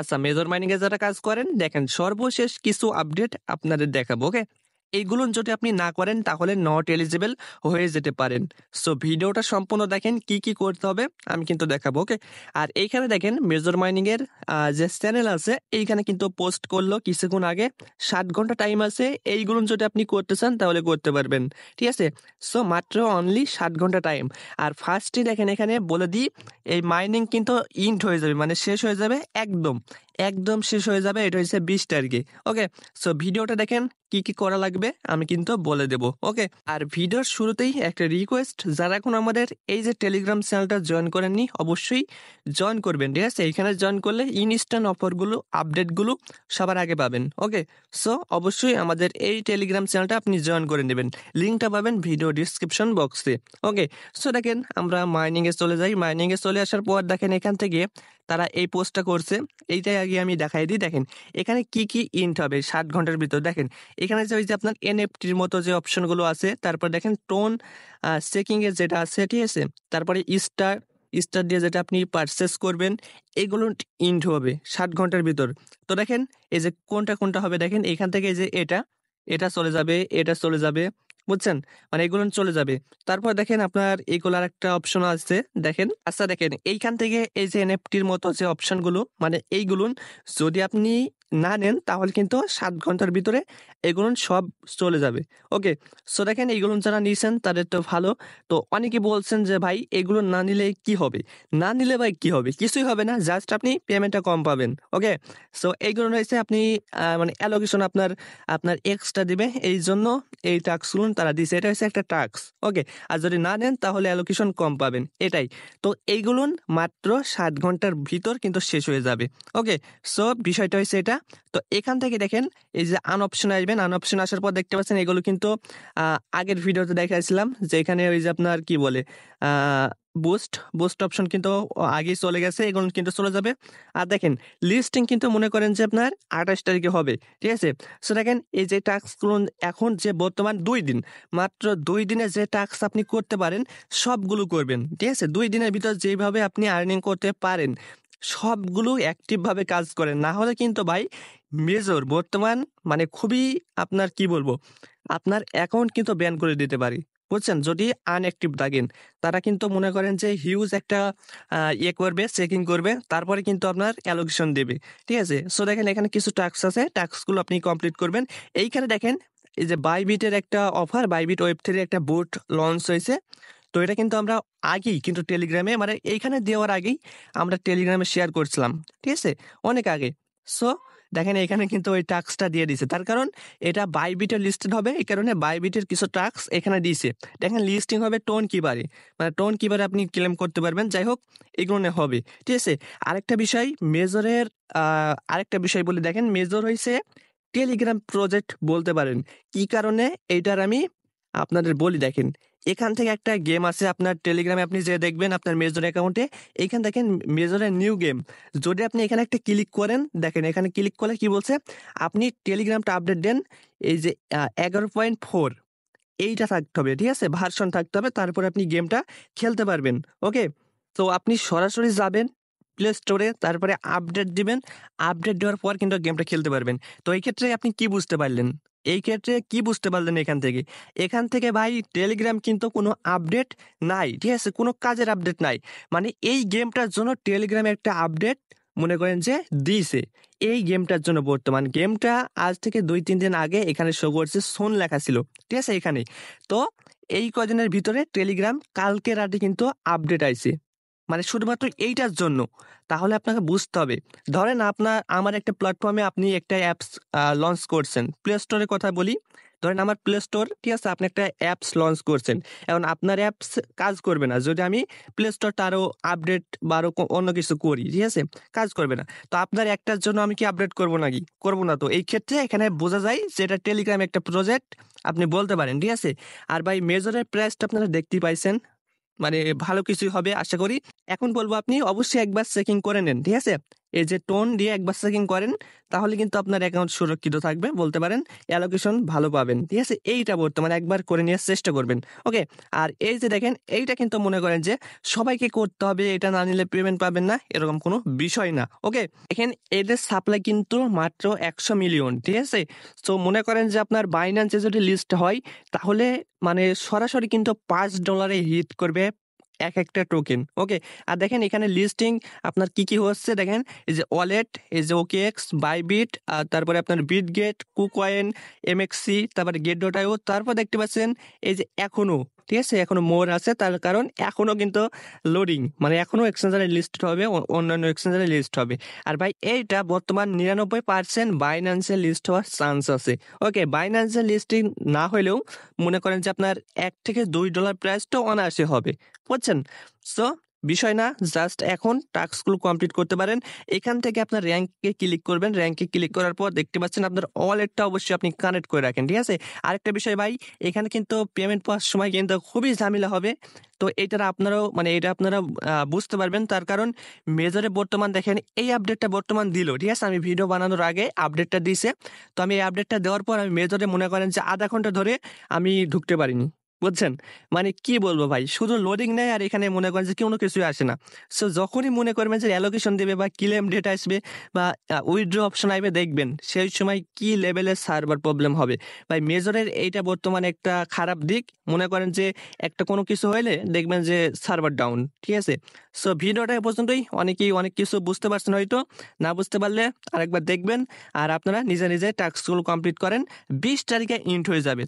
আচ্ছা, major mining এ যারা কাজ করেন দেখেন সর্বশেষ কিছু আপডেট আপনাদের দেখাবো। ওকে, এইগুলো যদি আপনি না করেন তাহলে নট এলিজিবল হয়ে যেতে পারেন। সো ভিডিওটা সম্পূর্ণ দেখেন কি কি করতে হবে আমি কিন্তু দেখাবো। ওকে, আর এইখানে দেখেন মেজর মাইনিং এর যে চ্যানেল আছে এইখানে কিন্তু পোস্ট করলো কিছুক্ষণ আগে, 7 ঘন্টা টাইম আছে। এইগুলো যদি আপনি করতে চান তাহলে করতে পারবেন, ঠিক আছে। সো মাত্র অনলি 7 ঘন্টা টাইম। আর ফার্স্টে দেখেন এখানে বলে দিই, এই মাইনিং কিন্তু ইন্ট হয়ে যাবে, মানে শেষ হয়ে যাবে, একদম একদম শেষ হয়ে যাবে। এটা হচ্ছে 20 তারিখে। ওকে, সো ভিডিওটা দেখেন কি কি করা লাগবে আমি কিন্তু বলে দেব। ওকে, আর ভিডিওর শুরুতেই একটা রিকোয়েস্ট, যারা এখন আমাদের এই যে টেলিগ্রাম চ্যানেলটা জয়েন করেননি অবশ্যই জয়েন করবেন, ঠিক আছে। এইখানে জয়েন করলে ইনস্ট্যান্ট অফারগুলো আপডেটগুলো সবার আগে পাবেন। ওকে, সো অবশ্যই আমাদের এই টেলিগ্রাম চ্যানেলটা আপনি জয়েন করে নেবেন, লিঙ্কটা পাবেন ভিডিও ডিসক্রিপশন বক্সে। ওকে, সো দেখেন আমরা মাইনিংয়ে চলে যাই। মাইনিংয়ে চলে আসার পর দেখেন এখান থেকে তারা এই পোস্টটা করছে, এইটাই আগে আমি দেখাই দিই। দেখেন এখানে কি কি ইন্ট হবে 7 ঘন্টার ভিতর। দেখেন এখানে যে ওই যে আপনার এনএফটির মতো যে অপশনগুলো আছে, তারপর দেখেন টোন চেকিং এর যেটা আছে, ঠিক আছে। তারপরে স্টার স্টার দিয়ে যেটা আপনি পারচেস করবেন, এগুলো ইন্ট হবে 7 ঘন্টার ভিতর। তো দেখেন এই যে কোনটা কোনটা হবে, দেখেন এখান থেকে এই যে এটা এটা চলে যাবে, এটা চলে যাবে, বুঝছেন, মানে এগুলো চলে যাবে। তারপর দেখেন আপনার এগুলার একটা অপশন আছে, দেখেন। আচ্ছা দেখেন এইখান থেকে এই যে এনএফটির মতো যে অপশনগুলো, মানে এইগুলো যদি আপনি না নেন তাহলে কিন্তু 7 ঘন্টার ভিতরে এগুলো সব চলে যাবে। ওকে, সো দেখেন এইগুলো যারা নিয়েছেন তাদের তো ভালো। তো অনেকে বলছেন যে ভাই এগুলো না নিলে কি হবে, না নিলে ভাই কি হবে, কিছুই হবে না, জাস্ট আপনি পেমেন্টটা কম পাবেন। ওকে, সো এইগুলো হয়েছে আপনি মানে অ্যালোকেশন আপনার আপনার এক্সট্রা দিবে, এই জন্য এই টাস্কগুলো তারা দিছে, এটা হচ্ছে একটা টাস্ক। ওকে, আর যদি না নেন তাহলে অ্যালোকেশন কম পাবেন, এটাই। তো এইগুলো মাত্র 7 ঘন্টার ভিতর কিন্তু শেষ হয়ে যাবে। ওকে, সো বিষয়টা হচ্ছে এটা। তো এখান থেকে দেখেন এই যে আন অপশনে আসবেন, আন অপশনে আসার পর দেখতে পাচ্ছেন এগুলো কিন্তু আগের ভিডিওতে দেখাইছিলাম যে এখানে ওই যে আপনার কি বলে বুস্ট বুস্ট অপশন কিন্তু আগেই চলে গেছে, এগুলো কিন্তু চলে যাবে। আর দেখেন লিস্টিং কিন্তু মনে করেন যে আপনার 28 তারিখে হবে, ঠিক আছে। সো দেখেন এই যে টাস্কগুলো এখন যে বর্তমান 2 দিন, মাত্র 2 দিনে যে টাস্ক আপনি করতে পারেন সবগুলো করবেন, ঠিক আছে। 2 দিনের ভিতর যেভাবে আপনি আর্নিং করতে পারেন সবগুলো অ্যাক্টিভ ভাবে কাজ করেন, না হলে কিন্তু ভাই মেজর বর্তমান মানে খুবই আপনার কি বলবো, আপনার অ্যাকাউন্ট কিন্তু ব্যান করে দিতে পারি, বুঝছেন, যদি আনঅ্যাক্টিভ থাকেন। তারা কিন্তু মনে করেন যে হিউজ একটা ইয়ে করবে, চেকিং করবে, তারপরে কিন্তু আপনার অ্যালোকেশন দেবে, ঠিক আছে। সো দেখেন এখানে কিছু টাস্ক আছে, টাস্কগুলো আপনি কমপ্লিট করবেন। এইখানে দেখেন এই যে বাইবিটের একটা অফার, বাইবিট ওয়েব3 একটা বুট লঞ্চ হয়েছে। তো এটা কিন্তু আমরা আগেই কিন্তু টেলিগ্রামে মানে এইখানে দেওয়ার আগেই আমরা টেলিগ্রামে শেয়ার করছিলাম, ঠিক আছে, অনেক আগে। সো দেখেন এখানে কিন্তু ওই টাস্কটা দিয়ে দিছে, তার কারণ এটা বাইবিটে লিস্টেড হবে, এই কারণে বাইবিটের কিছু টাস্ক এখানে দিছে। দেখেন লিস্টিং হবে টোন কিবারে, মানে টোন কিবারে আপনি ক্লেম করতে পারবেন, যাই হোক এগুলো হবে, ঠিক আছে। আরেকটা বিষয় মেজরের, আরেকটা বিষয় বলি, দেখেন মেজর হয়েছে টেলিগ্রাম প্রজেক্ট বলতে পারেন। কি কারণে এইটার আমি আপনাদের বলি, দেখেন এখান থেকে একটা গেম আছে আপনার টেলিগ্রামে, আপনি যে দেখবেন আপনার মেজর অ্যাকাউন্টে, এইখান দেখেন মেজরের নিউ গেম। যদি আপনি এখানে একটা ক্লিক করেন, দেখেন এখানে ক্লিক করলে কি বলছে, আপনি টেলিগ্রামটা আপডেট দেন, এই যে 11.4 এইটা থাকতে হবে, ঠিক আছে, ভার্সন থাকতে হবে, তারপরে আপনি গেমটা খেলতে পারবেন। ওকে, তো আপনি সরাসরি যাবেন প্লে স্টোরে, তারপরে আপডেট দিবেন, আপডেট দেওয়ার পর কিন্তু গেমটা খেলতে পারবেন। তো এই ক্ষেত্রে আপনি কি বুঝতে পারলেন, এই ক্ষেত্রে কি বুঝতে পারলেন এখান থেকে, এখান থেকে ভাই টেলিগ্রাম কিন্তু কোনো আপডেট নাই, ঠিক আছে, কোনো কাজের আপডেট নাই। মানে এই গেমটার জন্য টেলিগ্রামে একটা আপডেট মনে করেন যে দিয়েছে, এই গেমটার জন্য। বর্তমান গেমটা আজ থেকে 2-3 দিন আগে এখানে শো করছে, সোন লেখা ছিল, ঠিক আছে এখানে। তো এই কদিনের ভিতরে টেলিগ্রাম কালকে রাতে কিন্তু আপডেট আইছে, মানে শুধুমাত্র এইটার জন্য। তাহলে আপনাকে বুঝতে হবে, ধরেন আপনার আমার একটা প্ল্যাটফর্মে আপনি একটা অ্যাপস লঞ্চ করছেন, প্লে স্টোরের কথা বলি, ধরেন আমার প্লে স্টোর, ঠিক আছে, আপনি একটা অ্যাপস লঞ্চ করছেন। এখন আপনার অ্যাপস কাজ করবে না যদি আমি প্লে স্টোরটা আরো আপডেট বা আরো অন্য কিছু করি, ঠিক আছে, কাজ করবে না। তো আপনার একটার জন্য আমি কি আপডেট করবো নাকি, করবো না। তো এই ক্ষেত্রে এখানে বোঝা যায় যে এটা টেলিগ্রাম একটা প্রজেক্ট আপনি বলতে পারেন, ঠিক আছে। আর ভাই মেজরের প্রাইসটা আপনারা দেখতেই পাইছেন, মানে ভালো কিছুই হবে আশা করি। এখন বলবো আপনি অবশ্যই একবার চেকিং করে নেন, ঠিক আছে। এই যে টোন দিয়ে একবার চেকিং করেন, তাহলে কিন্তু আপনার অ্যাকাউন্ট সুরক্ষিত থাকবে, বলতে পারেন অ্যালোকেশন ভালো পাবেন। ঠিক আছে? এইটা বর্তমানে একবার করে নেওয়ার চেষ্টা করবেন। ওকে? আর এই যে দেখেন এইটা কিন্তু মনে করেন যে সবাইকে করতে হবে, এটা না নিলে পেমেন্ট পাবেন না, এরকম কোনো বিষয় না। ওকে? দেখেন এদের সাপ্লাই কিন্তু মাত্র 100 মিলিয়ন। ঠিক আছে? সো মনে করেন যে আপনার বাইন্যান্সে যদি লিস্ট হয়, তাহলে মানে সরাসরি কিন্তু $5 হিট করবে একটা টোকেন। ওকে? আর দেখেন এখানে লিস্টিং আপনার কি হচ্ছে দেখেন, এই যে ওয়ালেট, এই যে OKX, বাইবিট, আর তারপরে আপনার বিটগেট, কুকয়েন, MXC, তারপরে গেট.io, তারপর দেখতে পাচ্ছেন এই যে এখনো, ঠিক আছে? এখনো মোর আছে, তার কারণ এখনো কিন্তু লোডিং, মানে এখনো এক্সচেঞ্জারে লিস্ট হবে, অন্যান্য এক্সচেঞ্জারে লিস্ট হবে। আর ভাই এইটা বর্তমান 99% বাইন্যান্সে লিস্ট হওয়ার চান্স আছে। ওকে? বাইন্যান্সে লিস্টিং না হলেও মনে করেন যে আপনার $1 থেকে $2 প্রাইসটা অনায়াসে হবে। বুঝছেন? সো বিষয় না, জাস্ট এখন টাস্কগুলো কমপ্লিট করতে পারেন। এখান থেকে আপনার র‍্যাঙ্কে ক্লিক করবেন। র‍্যাঙ্কে ক্লিক করার পর দেখতে পাচ্ছেন আপনার ওয়ালেটটা অবশ্যই আপনি কানেক্ট করে রাখেন। ঠিক আছে? আরেকটা বিষয় ভাই, এখানে কিন্তু পেমেন্ট পাওয়ার সময় কিন্তু খুবই ঝামেলা হবে। তো এটার আপনারাও মানে এটা আপনারা বুঝতে পারবেন। তার কারণ মেজরে বর্তমান দেখেন এই আপডেটটা বর্তমান দিল। ঠিক আছে? আমি ভিডিও বানানোর আগে আপডেটটা দিছে। তো আমি এই আপডেটটা দেওয়ার পর আমি মেজরে মনে করেন যে আধা ঘন্টা ধরে আমি ঢুকতে পারিনি। বুঝছেন? মানে কি বলবো ভাই, শুধু লোডিং নেয় আর এখানে মনে করেন যে কোনো কিছুই আসে না। সো যখনই মনে করবেন যে অ্যালোকেশন দিবে বা ক্লেম ডেট আসবে বা উইথড্র অপশন আসবে, দেখবেন সেই সময় কি লেভেলের সার্ভার প্রবলেম হবে। ভাই মেজরের এইটা বর্তমানে একটা খারাপ দিক। মনে করেন যে একটা কোনো কিছু হইলে দেখবেন যে সার্ভার ডাউন। ঠিক আছে? সো ভিডিওটা এ পর্যন্তই। অনেকেই অনেক কিছু বুঝতে পারছেন হয়তো। না বুঝতে পারলে আরেকবার দেখবেন। আর আপনারা নিজে টাস্কগুলো কমপ্লিট করেন। 20 তারিখে ইন্ট হয়ে যাবে।